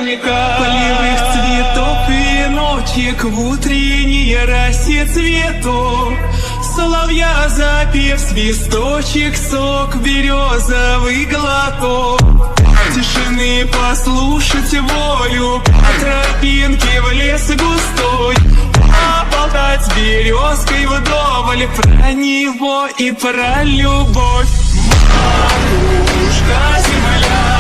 праздника, полевых цветов, веночек в утренней росе цветов. Соловья запев, свисточек, сок, березовый глоток. Тишины послушать волю, по тропинке в лес густой, поболтать с березкой вдоволь про него и про любовь. Матушка земля,